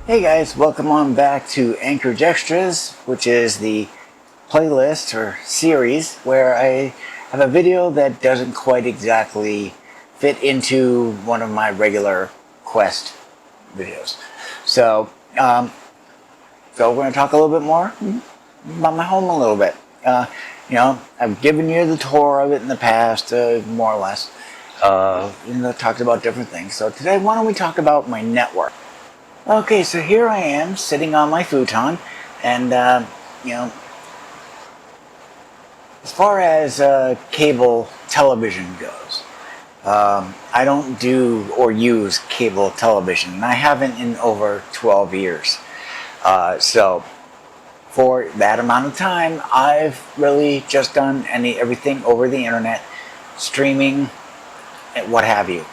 Hey guys, welcome on back to AnKorage Extras, which is the playlist or series where I have a video that doesn't quite exactly fit into one of my regular Quest videos. So, we're going to talk a little bit more about my home a little bit. I've given you the tour of it in the past, more or less. Talked about different things. So today, why don't we talk about my network? Okay, so here I am sitting on my futon, and as far as cable television goes, I don't do or use cable television, and I haven't in over 12 years. So for that amount of time, I've really just done everything over the internet, streaming, and what have you.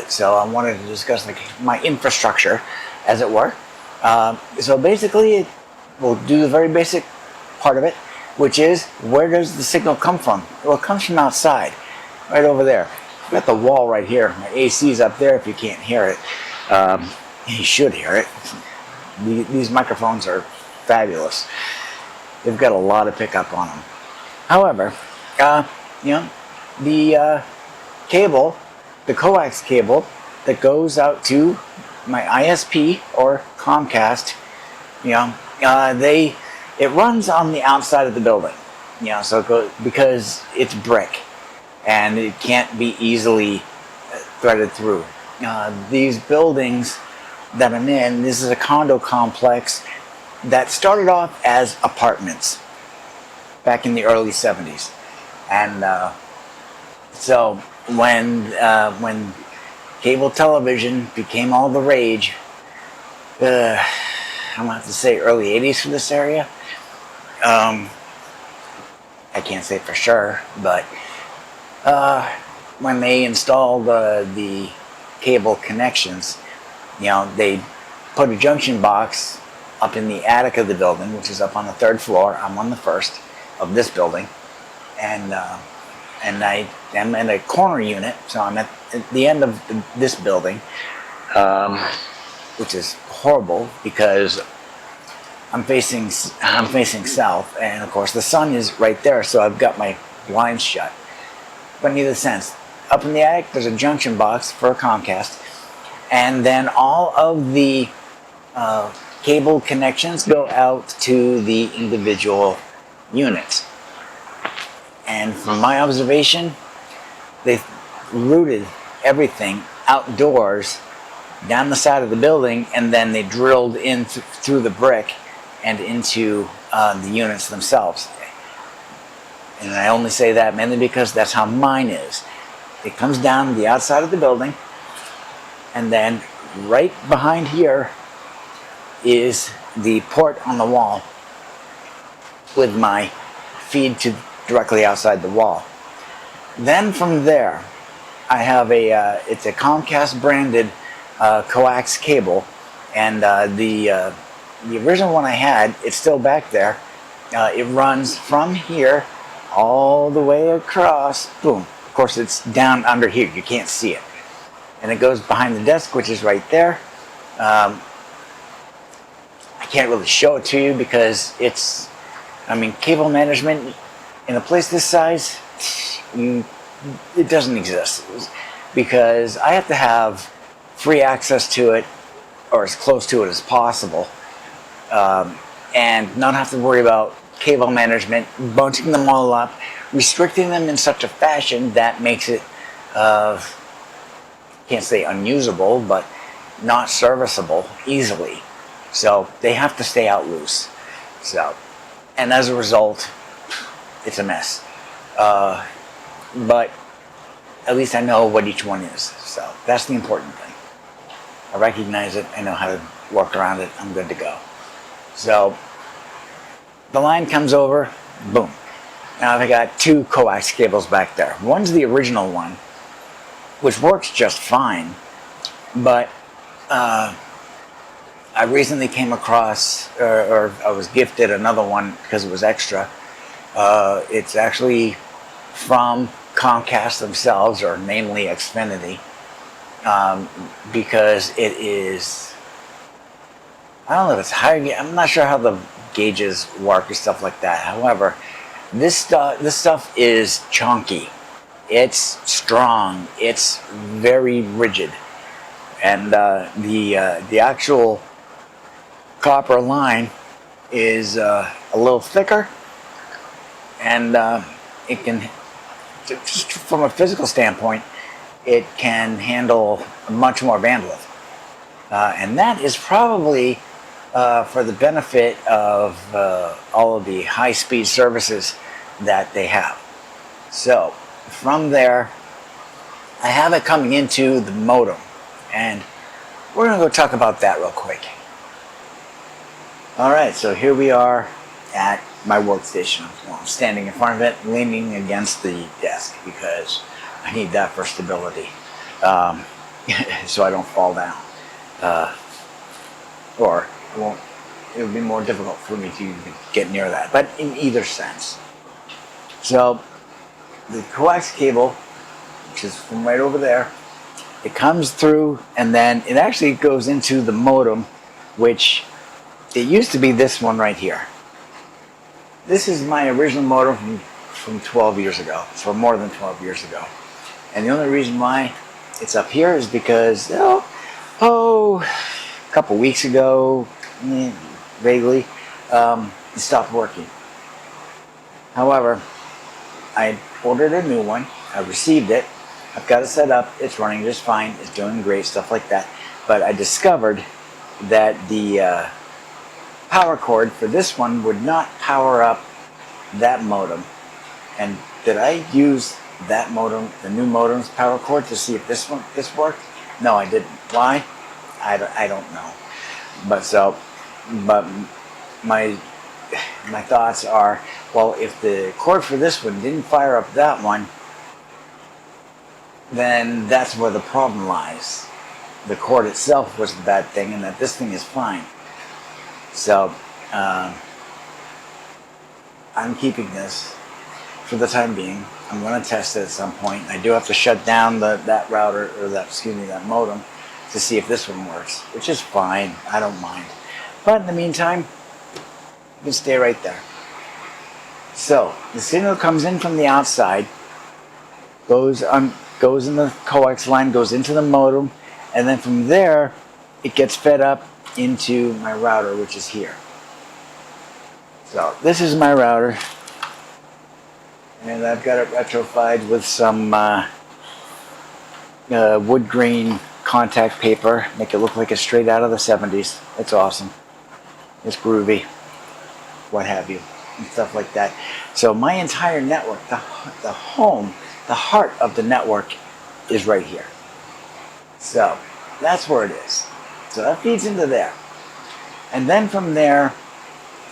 So I wanted to discuss my infrastructure, as it were. So basically, we'll do the very basic part of it, which is, where does the signal come from? Well, it comes from outside, right over there. I've got the wall right here. My AC's up there if you can't hear it. You should hear it. These microphones are fabulous. They've got a lot of pickup on them. However, the cable, the coax cable that goes out to my ISP or Comcast, it runs on the outside of the building, so it goes, because it's brick and it can't be easily threaded through. These buildings that I'm in, this is a condo complex that started off as apartments back in the early 70s, and so when cable television became all the rage, I'm gonna have to say early 80s for this area. I can't say for sure, but when they installed the cable connections, they put a junction box up in the attic of the building, which is up on the 3rd floor. I'm on the 1st of this building, and I am in a corner unit, so I'm at the end of this building, which is horrible because I'm facing south, and of course the sun is right there, so I've got my blinds shut. But neither sense. Up in the attic, there's a junction box for a Comcast, and then all of the cable connections go out to the individual units. And from my observation, they've routed everything outdoors down the side of the building, and then they drilled in through the brick and into the units themselves. And I only say that mainly because that's how mine is. It comes down the outside of the building, and then right behind here is the port on the wall with my feed to directly outside the wall. Then from there, I have it's a Comcast branded coax cable, and the original one I had, it's still back there. It runs from here all the way across. Boom. Of course, it's down under here. You can't see it, and it goes behind the desk, which is right there. I can't really show it to you because cable management in a place this size, it doesn't exist, because I have to have free access to it, or as close to it as possible, and not have to worry about cable management bunching them all up, restricting them in such a fashion that makes it, can't say unusable, but not serviceable easily. So they have to stay out loose. And as a result, it's a mess. But at least I know what each one is. So that's the important thing. I recognize it. I know how to work around it. I'm good to go. So the line comes over. Boom. Now I got 2 coax cables back there. One's the original one, which works just fine. But I recently came across, or I was gifted another one because it was extra. It's actually from Comcast themselves, or namely Xfinity, because it is, I don't know if it's higher. I'm not sure how the gauges work or stuff like that. However, this stuff is chunky. It's strong. It's very rigid, and the actual copper line is a little thicker, and it can, just from a physical standpoint, it can handle much more bandwidth, and that is probably for the benefit of all of the high-speed services that they have. So from there, I have it coming into the modem, and we're going to go talk about that real quick. Alright, so here we are at my workstation. Well, I'm standing in front of it, leaning against the desk because I need that for stability, so I don't fall down, or it would be more difficult for me to get near that, but in either sense. So the coax cable, which is from right over there, it comes through, and then it actually goes into the modem, which it used to be this one right here. This is my original modem from 12 years ago, for more than 12 years ago. And the only reason why it's up here is because, a couple weeks ago, vaguely, it stopped working. However, I ordered a new one. I received it. I've got it set up. It's running just fine. It's doing great, stuff like that. But I discovered that the power cord for this one would not power up that modem. And did I use that modem, the new modem's power cord, to see if this worked? No, I didn't. Why? I don't know. But my thoughts are, well, if the cord for this one didn't fire up that one, then that's where the problem lies. The cord itself was the bad thing, and that this thing is fine. So I'm keeping this for the time being. I'm going to test it at some point. I do have to shut down that router, or that modem, to see if this one works, which is fine. I don't mind. But in the meantime, you can stay right there. So the signal comes in from the outside, goes in the coax line, goes into the modem, and then from there it gets fed up into my router, which is here. So this is my router, and I've got it retrofied with some wood grain contact paper, make it look like it's straight out of the 70s. It's awesome. It's groovy, what have you, and stuff like that. So my entire network, the heart of the network is right here. So that's where it is. So that feeds into there. And then from there,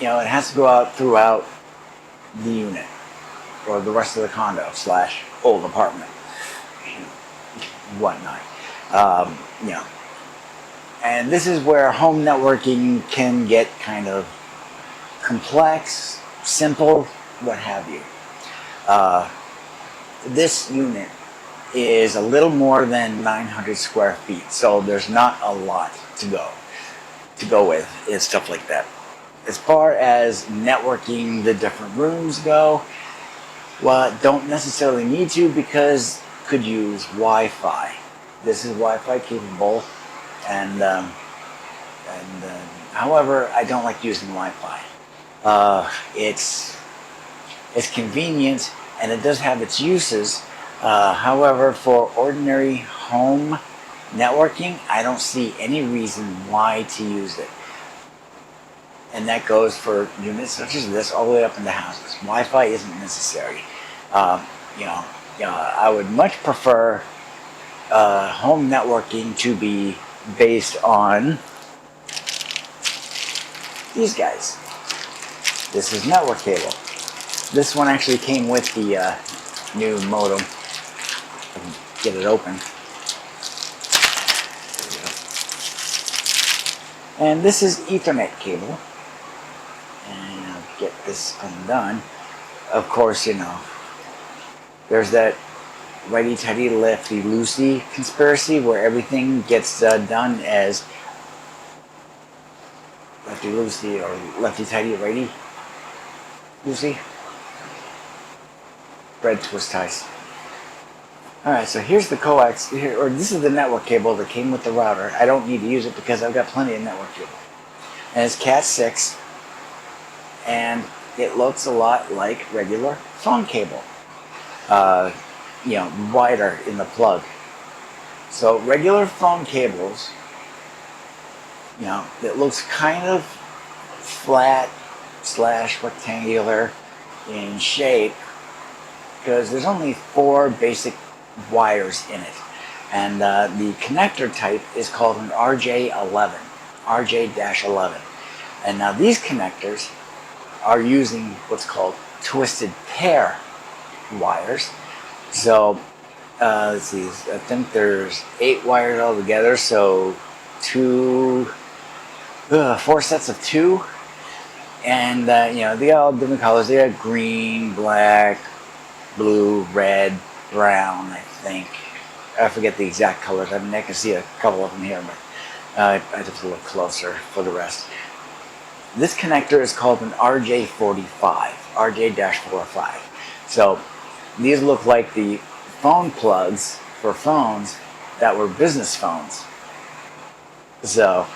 it has to go out throughout the unit, or the rest of the condo / old apartment, whatnot. And this is where home networking can get kind of complex, simple, what have you. This unit is a little more than 900 square feet, so there's not a lot to go with and stuff like that. As far as networking the different rooms go, well, don't necessarily need to, because could use Wi-Fi. This is Wi-Fi capable, and however, I don't like using Wi-Fi. It's convenient, and it does have its uses. However, for ordinary home networking, I don't see any reason why to use it. And that goes for units such as this all the way up into houses. Wi-Fi isn't necessary. I would much prefer home networking to be based on these guys. This is network cable. This one actually came with the new modem. I can get it open. And this is Ethernet cable. And I'll get this undone. Of course, there's that righty-tighty, lefty-loosey conspiracy where everything gets done as lefty-loosey or lefty-tighty, righty-loosey. Bread twist ties. Alright, so here's the coax, or this is the network cable that came with the router. I don't need to use it because I've got plenty of network cable. And it's Cat 6, and it looks a lot like regular phone cable. Wider in the plug. So regular phone cables, it looks kind of flat / rectangular in shape because there's only 4 basic wires in it, and the connector type is called an RJ11, RJ-11, and now these connectors are using what's called twisted pair wires. So let's see, I think there's 8 wires altogether, so 4 sets of 2, and they got all different colors. They got green, black, blue, red, brown, I think. I forget the exact colors. I mean, I can see a couple of them here, but I have to look closer for the rest. This connector is called an RJ45, RJ-45. So these look like the phone plugs for phones that were business phones. So,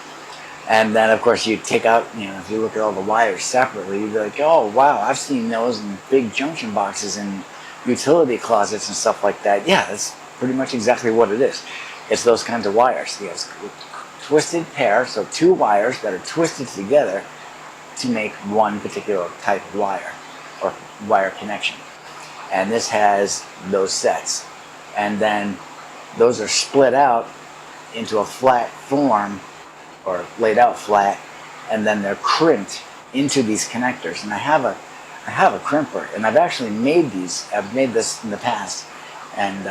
and then of course you take out, if you look at all the wires separately, you'd be like, oh wow, I've seen those in big junction boxes and utility closets and stuff like that. Yeah, that's pretty much exactly what it is. It's those kinds of wires. It's twisted pair, so 2 wires that are twisted together to make one particular type of wire or wire connection. And this has those sets. And then those are split out into a flat form or laid out flat, and then they're crimped into these connectors. And I have a crimper, and I've actually made these. I've made this in the past, and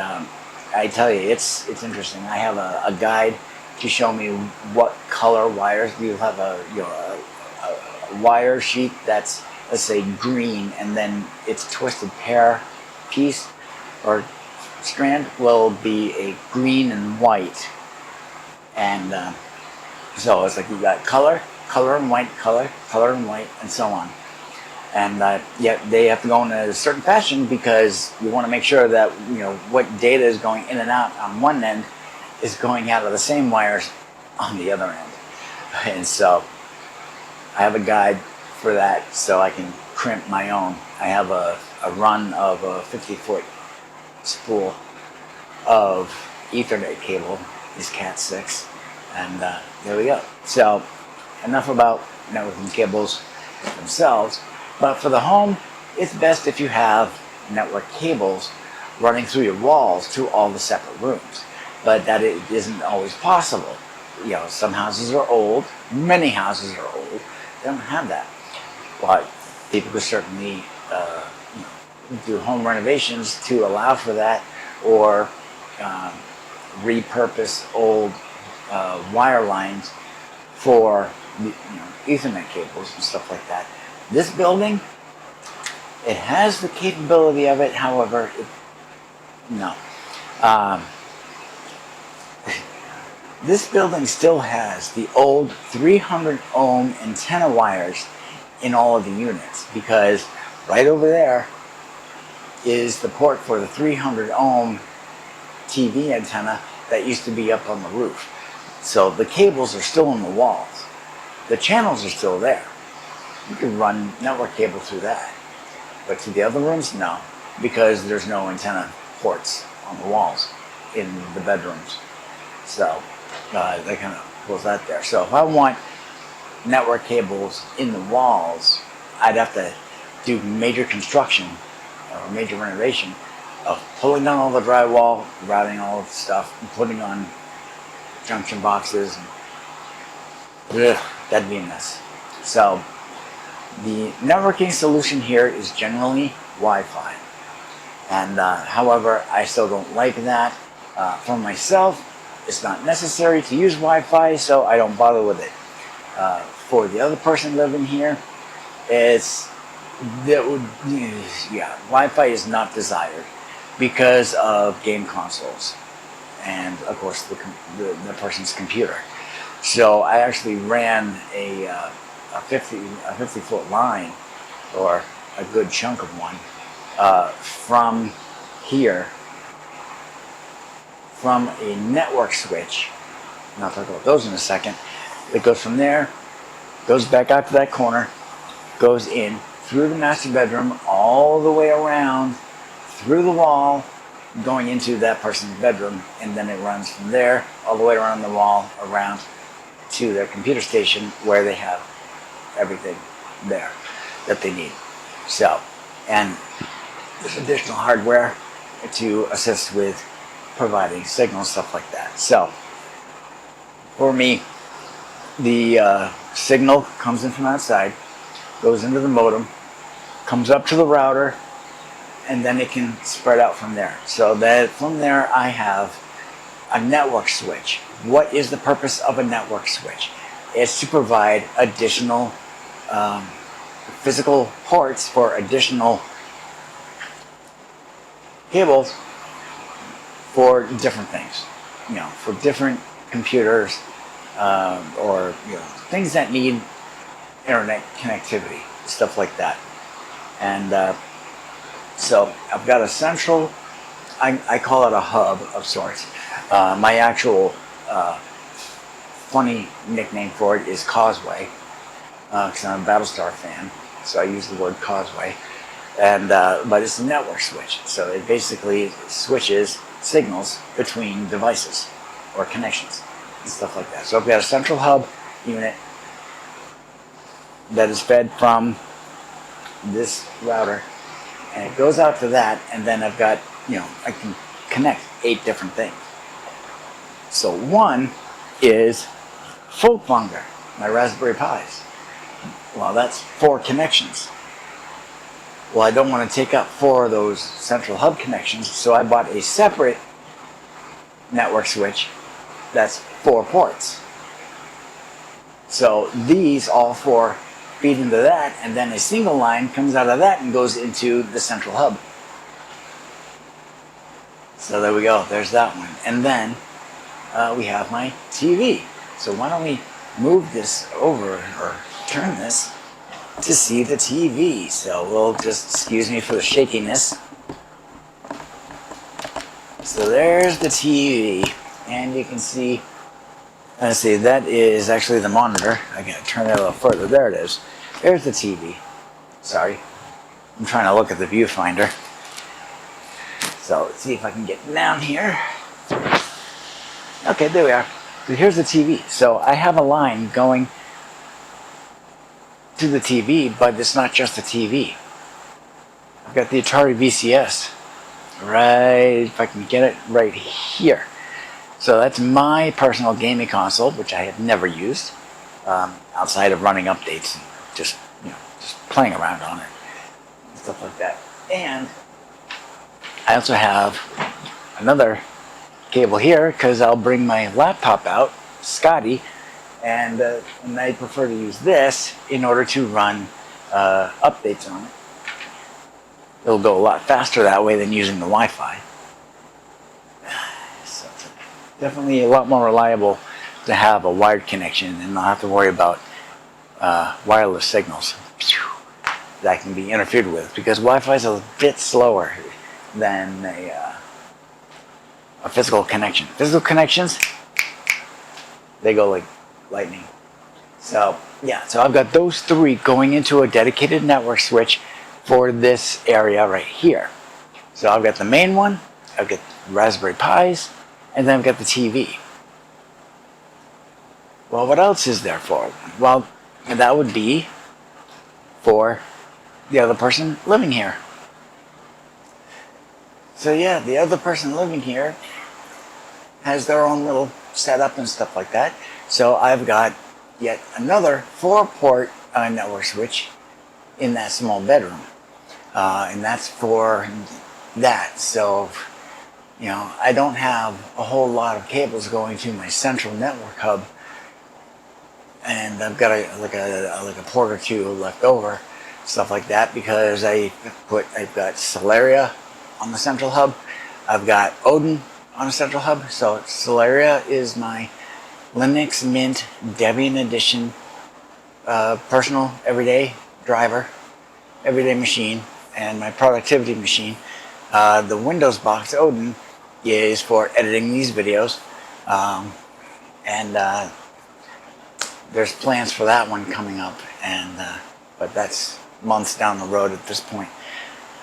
I tell you, it's interesting. I have a guide to show me what color wires. You'll have a wire sheet that's, let's say, green, and then its twisted pair piece or strand will be a green and white, and so it's like you got color and white, color and white, and so on. And yet they have to go in a certain fashion because you want to make sure that what data is going in and out on one end is going out of the same wires on the other end. And so I have a guide for that, so I can crimp my own. I have a run of a 50-foot spool of Ethernet cable, is Cat 6, and there we go. So enough about networking cables themselves. But for the home, it's best if you have network cables running through your walls to all the separate rooms. But that it isn't always possible. Some houses are old, many houses are old, they don't have that. But people could certainly do home renovations to allow for that, or repurpose old wire lines for Ethernet cables and stuff like that. This building, it has the capability of it, however, no. This building still has the old 300 ohm antenna wires in all of the units, because right over there is the port for the 300 ohm TV antenna that used to be up on the roof. So the cables are still in the walls. The channels are still there. You can run network cable through that. But to the other rooms, no, because there's no antenna ports on the walls in the bedrooms. So that kind of pulls that there. So if I want network cables in the walls, I'd have to do major construction or major renovation of pulling down all the drywall, routing all of the stuff, and putting on junction boxes. And, that'd be a mess. So the networking solution here is generally Wi-Fi. And however, I still don't like that. For myself, it's not necessary to use Wi-Fi, so I don't bother with it. For the other person living here, Wi-Fi is not desired. because of game consoles and of course the person's computer. So I actually ran a 50-foot line, or a good chunk of one, from here, from a network switch, and I'll talk about those in a second. It goes from there, goes back out to that corner, goes in through the master bedroom, all the way around, through the wall, going into that person's bedroom, and then it runs from there, all the way around the wall, around to their computer station, where they have everything there that they need. So, and there's additional hardware to assist with providing signals, stuff like that. So, for me, the signal comes in from outside, goes into the modem, comes up to the router, and then it can spread out from there. So that from there I have a network switch. What is the purpose of a network switch? It's to provide additional physical ports for additional cables for different things, for different computers, or things that need internet connectivity, stuff like that. And so I've got a central, I call it a hub of sorts. My actual funny nickname for it is Causeway, because I'm a Battlestar fan, so I use the word Causeway. And but it's a network switch, so it basically switches signals between devices or connections and stuff like that. So I've got a central hub unit that is fed from this router, and it goes out to that, and then I've got, I can connect 8 different things. So one is Folkvanger, my Raspberry Pis. Well, that's 4 connections. Well, I don't want to take up 4 of those central hub connections, so I bought a separate network switch that's 4 ports. So these all 4 feed into that, and then a single line comes out of that and goes into the central hub. So there we go, there's that one. And then we have my TV. So why don't we move this over, or turn this, to see the TV. So we'll just, excuse me for the shakiness. So there's the TV, and you can see, let's see, that is actually the monitor. I gotta turn that a little further. There it is. There's the TV. Sorry, I'm trying to look at the viewfinder. So let's see if I can get down here. Okay, there we are. So here's the TV. So I have a line going to the TV, but it's not just the TV. I've got the Atari VCS, right, if I can get it right here. So that's my personal gaming console, which I have never used, outside of running updates and just playing around on it, and stuff like that. And I also have another cable here, because I'll bring my laptop out, Scotty, and I prefer to use this in order to run updates on it. It'll go a lot faster that way than using the Wi-Fi. So it's definitely a lot more reliable to have a wired connection and not have to worry about wireless signals that can be interfered with, because Wi-Fi is a bit slower than a physical connection. Physical connections, they go like lightning. So yeah, so I've got those 3 going into a dedicated network switch for this area right here. So I've got the main one, I've got Raspberry Pis, and then I've got the TV. Well, what else is there for? Well, that would be for the other person living here. So yeah, the other person living here has their own little setup and stuff like that. So I've got yet another 4-port network switch in that small bedroom. And that's for that. So, I don't have a whole lot of cables going to my central network hub. And I've got a port or 2 left over, stuff like that, because I've got Solaria on the central hub, I've got Odin on a central hub. So Solaria is my Linux Mint Debian Edition personal everyday driver, everyday machine, and my productivity machine. The Windows box Odin is for editing these videos, and there's plans for that one coming up, and but that's months down the road at this point.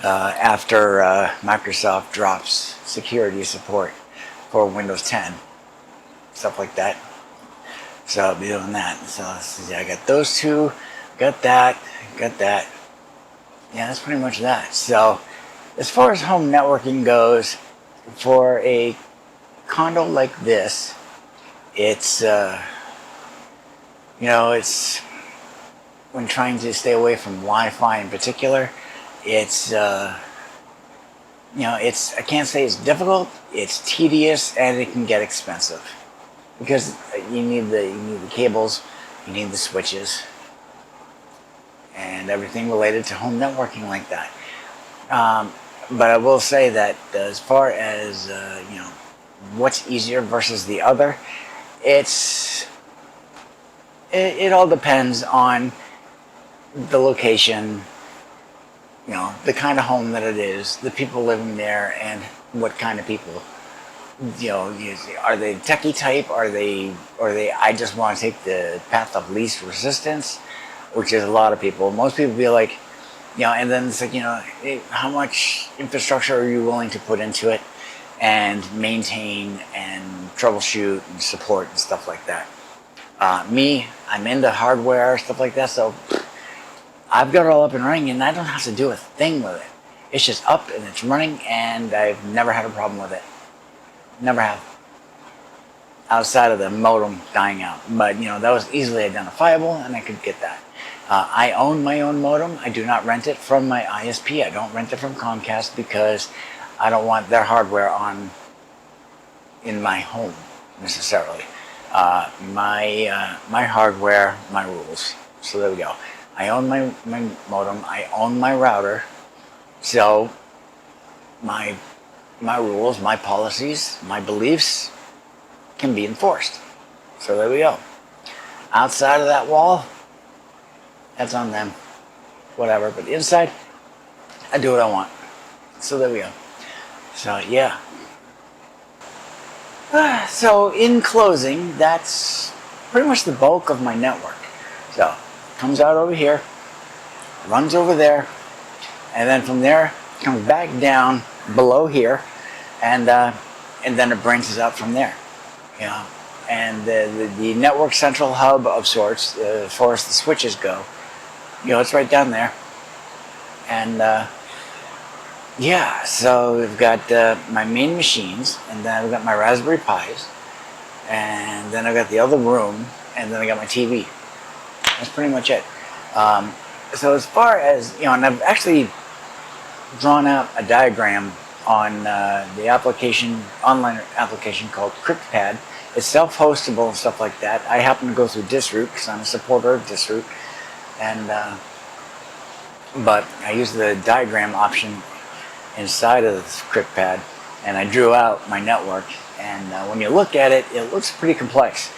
After Microsoft drops security support for Windows 10, stuff like that. So I'll be doing that. So yeah, I got those two, got that. Yeah, that's pretty much that. So as far as home networking goes, for a condo like this, it's it's when trying to stay away from Wi-Fi in particular, it's it's, I can't say it's difficult, it's tedious, and it can get expensive because you need the cables, you need the switches, and everything related to home networking like that. But I will say that as far as what's easier versus the other, it all depends on the location, the kind of home that it is, the people living there, and what kind of people. Are they techie type? Are they I just want to take the path of least resistance, which is a lot of people. Most people be like, and then it's like, how much infrastructure are you willing to put into it and maintain and troubleshoot and support and stuff like that. Me, I'm into hardware, stuff like that, so I've got it all up and running, and I don't have to do a thing with it. It's just up and it's running, and I've never had a problem with it. Never have. Outside of the modem dying out. But, that was easily identifiable, and I could get that. I own my own modem. I do not rent it from my ISP. I don't rent it from Comcast because I don't want their hardware in my home, necessarily. My hardware, my rules. So there we go. I own my modem. I own my router. So my rules, my policies, my beliefs can be enforced. So there we go. Outside of that wall, that's on them. Whatever. But inside, I do what I want. So there we go. So yeah. So in closing, that's pretty much the bulk of my network. So it comes out over here, runs over there, and then from there comes back down below here, and then it branches out from there. And the network central hub of sorts, as far as the switches go, it's right down there. And yeah, so we've got my main machines, and then I've got my Raspberry Pis, and then I've got the other room, and then I got my TV. That's pretty much it. So as far as, and I've actually drawn out a diagram on the online application called CryptPad. It's self-hostable and stuff like that. I happen to go through Disroot because I'm a supporter of Disroot, and but I use the diagram option inside of the CryptPad, and I drew out my network. And when you look at it, it looks pretty complex,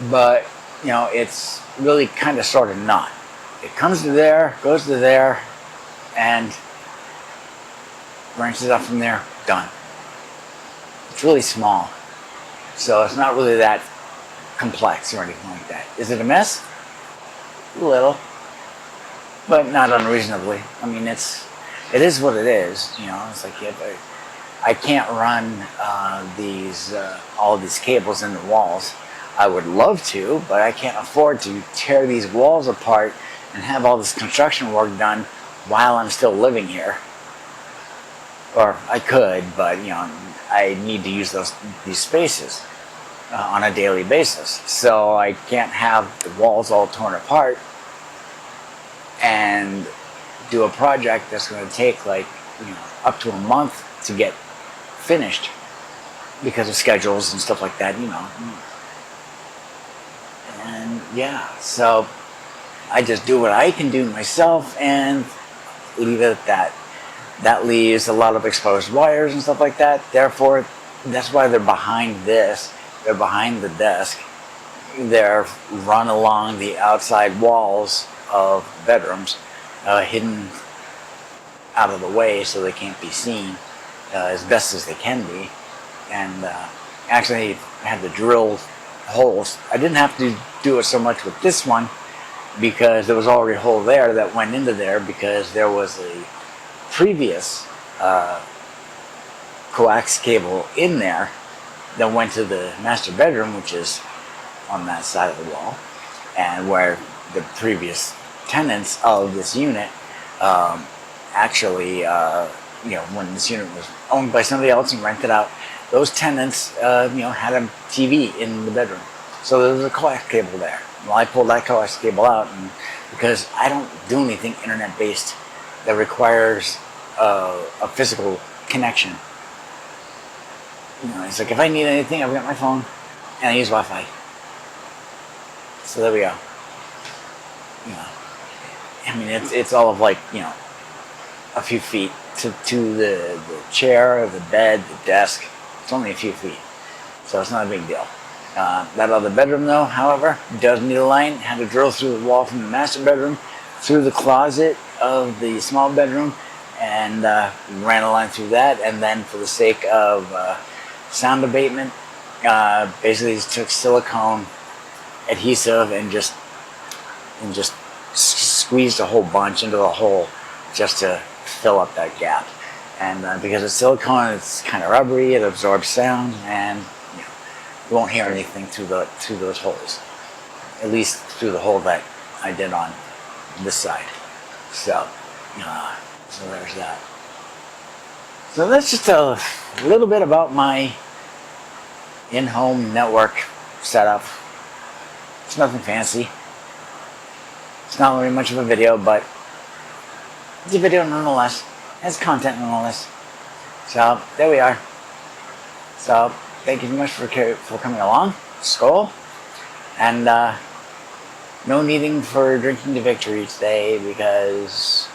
but it's really kind of sort of not. It comes to there, goes to there, and branches out from there, done. It's really small, so it's not really that complex or anything like that. Is it a mess? A little, but not unreasonably. I mean, it is what it is. It's like I can't run all these cables in the walls. I would love to, but I can't afford to tear these walls apart and have all this construction work done while I'm still living here. Or I could, but I need to use these spaces on a daily basis. So I can't have the walls all torn apart and do a project that's going to take up to a month to get finished because of schedules and stuff like that. And yeah, so I just do what I can do myself and leave it at that. that leaves a lot of exposed wires and stuff like that. Therefore, that's why they're behind this. They're behind the desk. They're run along the outside walls of bedrooms, hidden out of the way so they can't be seen as best as they can be. And actually had to drill holes. I didn't have to do it so much with this one because there was already a hole there that went into there because there was a previous coax cable in there that went to the master bedroom, which is on that side of the wall, and where the previous tenants of this unit actually, when this unit was owned by somebody else and rented out, those tenants, had a TV in the bedroom. So there was a coax cable there. Well, I pulled that coax cable out, and because I don't do anything internet-based that requires a physical connection. It's like if I need anything, I've got my phone, and I use Wi-Fi. So there we go. I mean, it's all of like, a few feet to the chair, the bed, the desk. It's only a few feet, so it's not a big deal. That other bedroom, though, however, does need a line. Had to drill through the wall from the master bedroom, through the closet of the small bedroom, and ran a line through that. And then, for the sake of sound abatement, basically just took silicone adhesive and just squeezed a whole bunch into the hole just to fill up that gap. And because it's silicone, it's kind of rubbery, it absorbs sound, and you won't hear anything through those holes. At least through the hole that I did on this side. So there's that. So that's just a little bit about my in-home network setup. It's nothing fancy. It's not really much of a video, but it's a video nonetheless. It's content nonetheless. So there we are. So thank you very much for coming along. Skál. And no needing for drinking to victory today because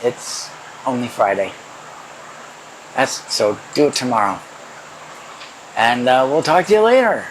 it's only Friday. So do it tomorrow. And we'll talk to you later.